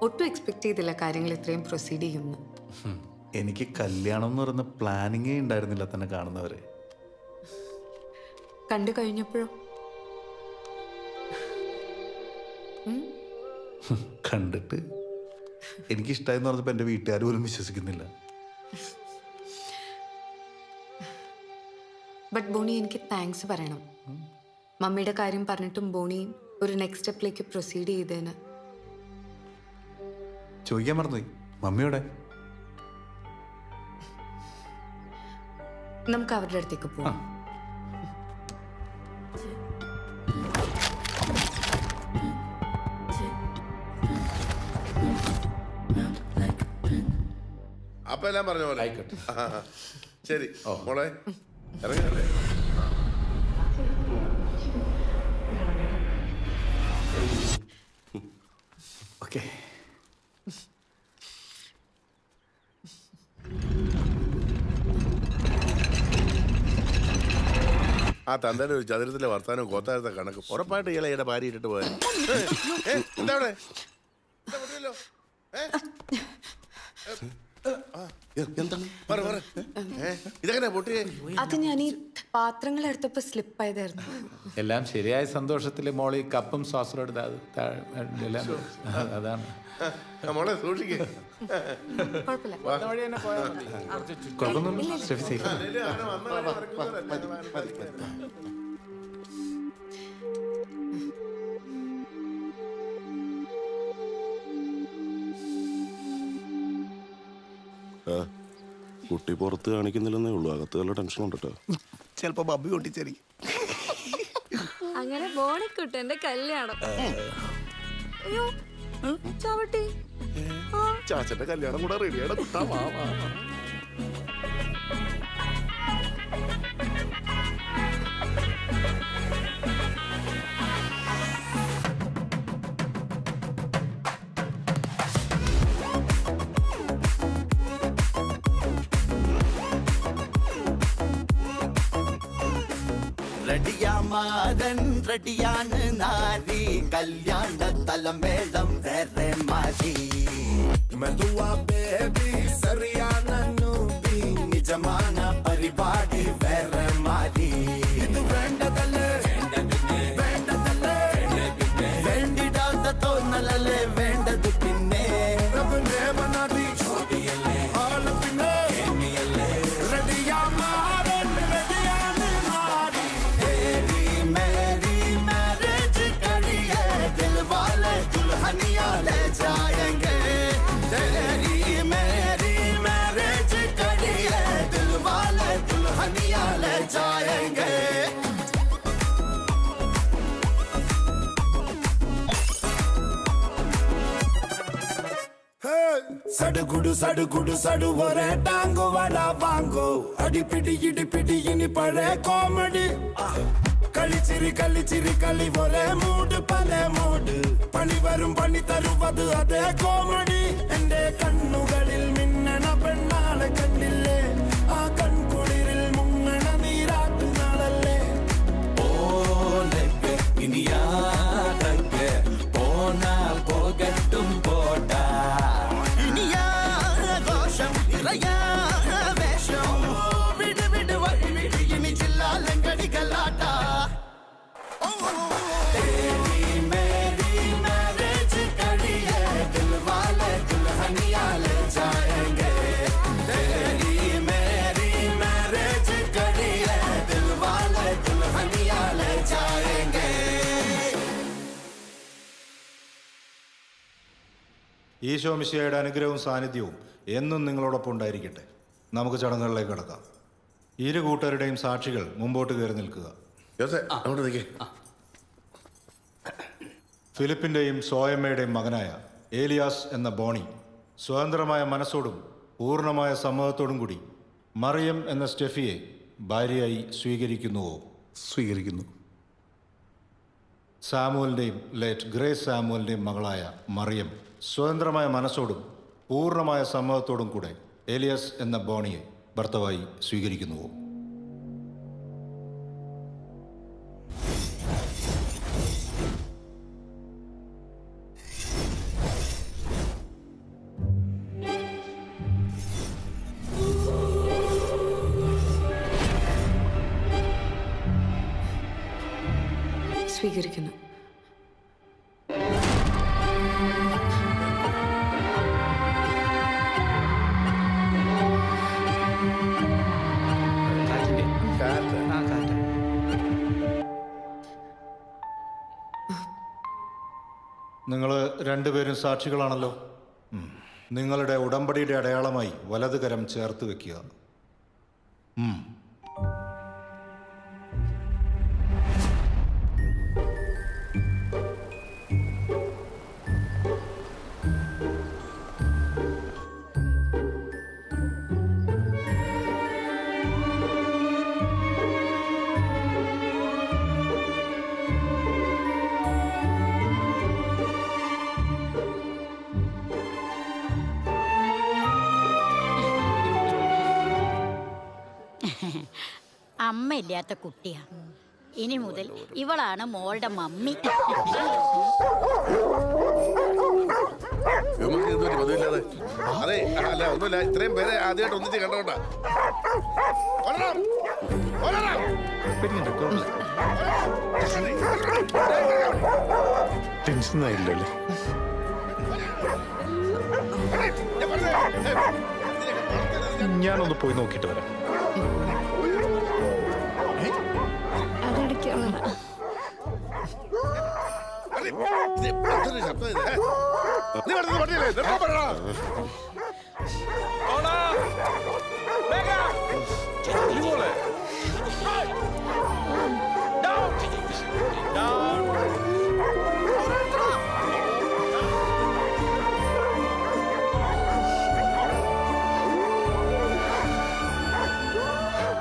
ഒട്ടും എക്സ്പെക്ട് ചെയ്തില്ല കാര്യങ്ങൾ ഇത്രയും പ്രൊസീഡ് ചെയ്യുന്നു. എനിക്ക് കല്യാണം എന്ന് പറയുന്ന പ്ലാനിങ്ങേ ഉണ്ടായിരുന്നില്ല തന്നെ കാണുന്നവരെ. കണ്ടു കഴിഞ്ഞപ്പോഴോ? കണ്ടിട്ട് എനിക്കിഷ്ടമായെന്ന് പറഞ്ഞപ്പോൾ എൻ്റെ വീട്ടുകാർ പോലും വിശ്വസിക്കുന്നില്ല. ബട്ട് ബോണി, എനിക്ക് താങ്ക്സ് പറയണം. മമ്മിയുടെ കാര്യം പറഞ്ഞിട്ടും ബോണി ഒരു നെക്സ്റ്റ് സ്റ്റെപ്പിലേക്ക് പ്രൊസീഡ് ചെയ്തേന്. ചോദിക്കാൻ മറന്നുപോയി, മമ്മിയോടെ? നമുക്ക് അവരുടെ അടുത്തേക്ക് പോവാം. അപ്പൊ എല്ലാം പറഞ്ഞ പോലെ ആയിക്കോട്ടെ. ശരി മോളെ, ഇറങ്ങല്ലേ? ഓക്കെ. ആ തന്തയുടെ ഒരു ചതുരത്തിലെ വർത്താനവും കോത്താരത്തെ കണക്കും ഉറപ്പായിട്ട് ഇയാളെ ഈയുടെ ഭാര്യ ഇട്ടിട്ട് പോയാൽ എന്താ അവിടെ? ഇതെങ്ങനെ പൊട്ടിയേ? അത് ഞാൻ ഈ പാത്രങ്ങൾ എടുത്തപ്പോ സ്ലിപ്പ് ആയതായിരുന്നു. എല്ലാം ശരിയായ സന്തോഷത്തില് മോളി കപ്പും സോസറും എടുത്ത് അതാണ്. മോളെ സൂക്ഷിക്കേ. കുഴപ്പമൊന്നുമില്ല, സ്റ്റെഫി സേഫ്. കുട്ടി പുറത്ത് കാണിക്കുന്നില്ലെന്നേ ഉള്ളൂ, അകത്ത് നല്ല ടെൻഷൻ ഉണ്ട് കേട്ടോ. ചിലപ്പോ ബബ്ബി പൊട്ടിച്ചെനിക്ക്. അങ്ങനെ ബോണിക്കുട്ടന്റെ കല്യാണം. അയ്യോ ചവിട്ടി. ചാച്ചന്റെ കല്യാണം കൂടെ റെഡിയാണ് കുട്ടാ. റെഡിയാമാരൻ റെഡിയാണ് നാരി, കല്യാണ തലമേളം വേറെ മാറി. മെതുവാ ബേബി സറിയാണ് നൂബി, നിജமான പരിപാടി വേറെ മാറി. ഇത് വേണ്ടതല്ലേ വേണ്ടതല്ലേ, വേണ്ടിടാത്ത തോന്നലല്ലേ വേണ്ടത്. പിന്നെ ആള് പിന്നെ റെഡിയാമാരൻ റെഡിയാണ് നാരി. दुल्हनिया ले जाएंगे, तेरी मेरी मैरिज करिए, दिल वाले दुल्हनिया ले जाएंगे. सडगुडु सडगुडु सडु वरे टांगो वाला वांगो, अड़ी पिड़ी इड़ी पिड़ी इनी पड़े कॉमेडी. കളിച്ചിരി കളിച്ചിരി കളി പോലെ മൂഡ് പല മൂഡ്, പണി വരും പണി തരുവത് അതേ കോമഡി. എന്റെ കണ്ണുകളിൽ മിന്നണ പെണ്ണാളെ കണ്ടില്ലേ, ആ കൺകുളിരിൽ മുങ്ങണ നീരാട്ട് നാളല്ലേ. ഓലൊക്കെ ഇനിയാതൊക്കെ പോനാൽ പോകട്ടും പോടാ, ഇനിയാഘോഷം ഇറയാവേശം. വിട് വിട് വഴി വിട് ഇനി ചില്ലാലങ്കടി കല്ലാട്ട. ഈശോ മിശിഹായുടെ അനുഗ്രഹവും സാന്നിധ്യവും എന്നും നിങ്ങളോടൊപ്പം ഉണ്ടായിരിക്കട്ടെ. നമുക്ക് ചടങ്ങുകളിലേക്ക് കടക്കാം. ഇരു കൂട്ടരുടെയും സാക്ഷികൾ മുമ്പോട്ട് കയറി നിൽക്കുക. ഫിലിപ്പിൻ്റെയും സോയമ്മയുടെയും മകനായ ഏലിയാസ് എന്ന ബോണി സ്വതന്ത്രമായ മനസ്സോടും പൂർണ്ണമായ സമ്മതത്തോടും കൂടി മറിയം എന്ന സ്റ്റെഫിയെ ഭാര്യയായി സ്വീകരിക്കുന്നുവോ? സ്വീകരിക്കുന്നു. സാമുവലിൻ്റെയും ലേറ്റ് ഗ്രേസ് സാമുവലിൻ്റെയും മകളായ മറിയം സ്വതന്ത്രമായ മനസ്സോടും പൂർണ്ണമായ സമ്മതത്തോടും കൂടെ ഏലിയാസ് എന്ന ബോണിയെ ഭർത്താവായി സ്വീകരിക്കുന്നുവോ? സ്വീകരിക്കുന്നു. നിങ്ങൾ രണ്ടുപേരും സാക്ഷികളാണല്ലോ. നിങ്ങളുടെ ഉടമ്പടിയുടെ അടയാളമായി വലത് കരം ചേർത്ത് വെക്കുക. അമ്മയില്ലാത്ത കുട്ടിയാ. ഇനി മുതൽ ഇവളാണ് മോളുടെ മമ്മി. ഇവർക്ക് എന്തൊരു പതിവില്ലാതെ. അതെ, അല്ല ഒന്നുമില്ല, ഇത്രയും പേരെ ആദ്യമായിട്ട് ഒന്നിച്ച് കണ്ടോണ്ടാ. ടെൻഷൻ ആയില്ലല്ലോ. ഞാനൊന്ന് പോയി നോക്കിയിട്ട് വരാം. അതെടുക്കുള്ളതാ. ശബ്ദം ഇത്. നീ പറഞ്ഞത് പറ്റിയില്ലേ? നിർത്താൻ പറയടാ.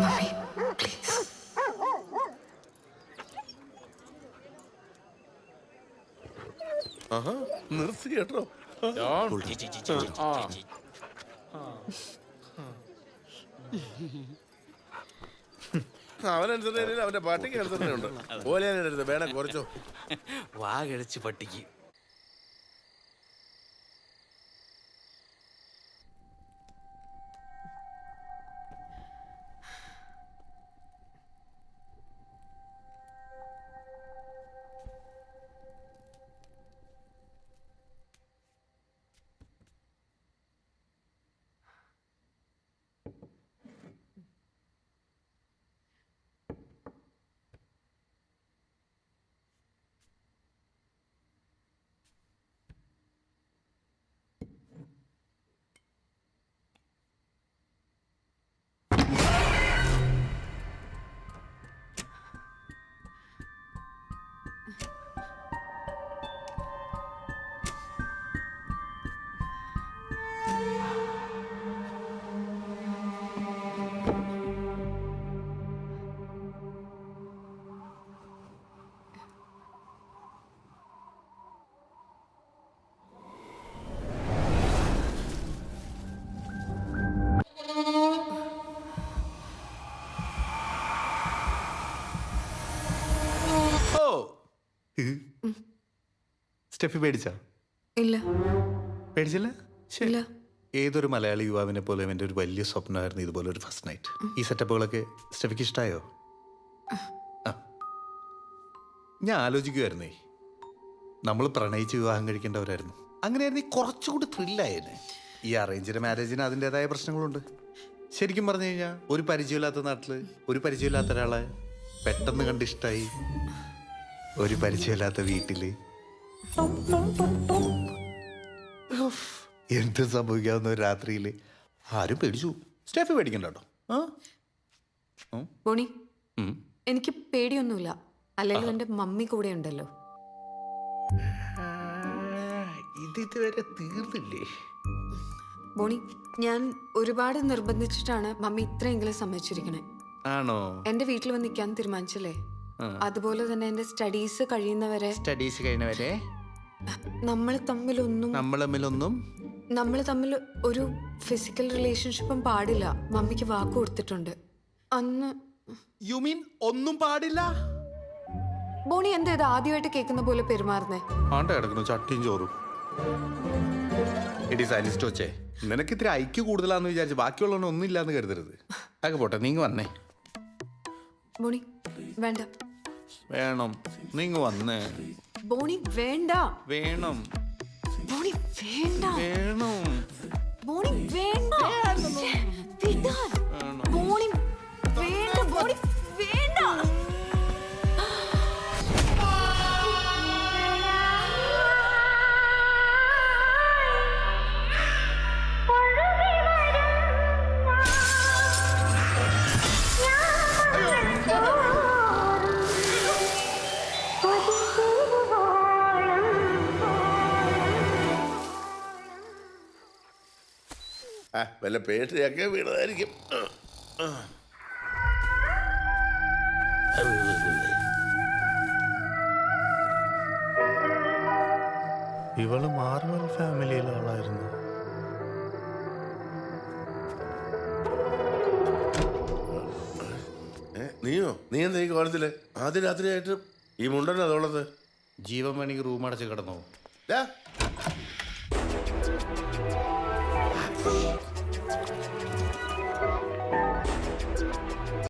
Mummy please. ആഹാ, നിർത്തി കേട്ടോ. അവനനുസരിച്ച് അവന്റെ പാട്ടിക്ക് അനുസരണയുണ്ട്. പോലെ വേണം കുറച്ചോ. വാ കഴിച്ച് പട്ടിക്ക്. സ്റ്റെഫി പേടിച്ചാ? ഇല്ല പേടിച്ചില്ല? ഇല്ല. ഏതൊരു മലയാളി യുവാവിനെ പോലെ എൻ്റെ ഒരു വലിയ സ്വപ്നമായിരുന്നു ഇതുപോലെ ഒരു ഫസ്റ്റ് നൈറ്റ്. ഈ സെറ്റപ്പുകളൊക്കെ സ്റ്റെഫിക്ക് ഇഷ്ടമായോ? ഞാൻ ആലോചിക്കുമായിരുന്നേ, നമ്മൾ പ്രണയിച്ച് വിവാഹം കഴിക്കേണ്ടവരായിരുന്നു. അങ്ങനെയായിരുന്നു കുറച്ചുകൂടി ത്രില്ലായേനെ. ഈ അറേഞ്ച്ഡ് മാരേജിന് അതിൻ്റെതായ പ്രശ്നങ്ങളുണ്ട്. ശരിക്കും പറഞ്ഞു കഴിഞ്ഞാൽ ഒരു പരിചയമില്ലാത്ത നാട്ടിൽ ഒരു പരിചയമില്ലാത്ത ഒരാളെ പെട്ടെന്ന് കണ്ടിഷ്ടായി, ഒരു പരിചയമില്ലാത്ത വീട്ടില് എന്ത് സംഭവിക്കാവുന്ന ഒരു രാത്രിയിൽ ആരും പേടിച്ചു. സ്റ്റെഫി പേടിക്കണ്ട കേട്ടോ. ബോണി, എനിക്ക് പേടിയൊന്നുമില്ല. അല്ലെങ്കിൽ എൻ്റെ മമ്മി കൂടെ ഉണ്ടല്ലോ. ഇതുവരെ തീർന്നില്ലേ ബോണി? ഞാൻ ഒരുപാട് നിർബന്ധിച്ചിട്ടാണ് മമ്മി ഇത്രയെങ്കിലും സമ്മതിച്ചിരിക്കണേ. ആണോ? എൻ്റെ വീട്ടിൽ വന്ന് നിൽക്കാൻ തീരുമാനിച്ചില്ലേ, അതുപോലെ തന്നെ എൻ്റെ സ്റ്റഡീസ് കഴിയുന്നവരെ നമ്മൾ തമ്മിൽ ഒരു ഫിസിക്കൽ റിലേഷൻഷിപ്പും പാടില്ല. മമ്മിക്ക് വാക്ക് കൊടുത്തിട്ടുണ്ട്. അന്ന് യു മീൻ ഒന്നും പാടില്ല? ബോണി എന്താ ഇത് ആദ്യമായിട്ട് കേൾക്കുന്ന പോലെ പെരുമാറുന്നേ? ആണ്ട കിടക്കുന്നു ചട്ടിയും ചോറും. ഇടി സൈനിസ്റ്റ് വെച്ചേ, നിനക്ക് ഇത്തിരി ഐക്യ കൂടുതലാന്ന് വിചാരിച്ചു ബാക്കിയുള്ളവനൊന്നും ഒന്നും ഇല്ലാന്ന് കരുതരുത്. അതൊക്കെ പോട്ടെ, നീങ്ങ് വന്നേ. ബോണി വേണ്ട, വേണം. നിങ്ങൾ വന്നേ. ബോണി വേണ്ട. വേണം. ബോണി വേണ്ട. വേണം. ബോണി വേണ്ട. ശ്ശേ, വിടാൻ. ബോണി വേണ്ട. ബോണി വേണ്ട. വല്ല പേട്ടയൊക്കെ വീണതായിരിക്കും. ഇവള് മാർവൽ ഫാമിലിയിലെ ആളായിരുന്നു. നീയോ? നീ എന്താ ഈ കോലത്തില് ആദ്യ രാത്രിയായിട്ട് ഈ മുണ്ടൻ അതുള്ളത്? ജീവൻ വേണമെങ്കിൽ റൂം അടച്ച് കിടന്നോ?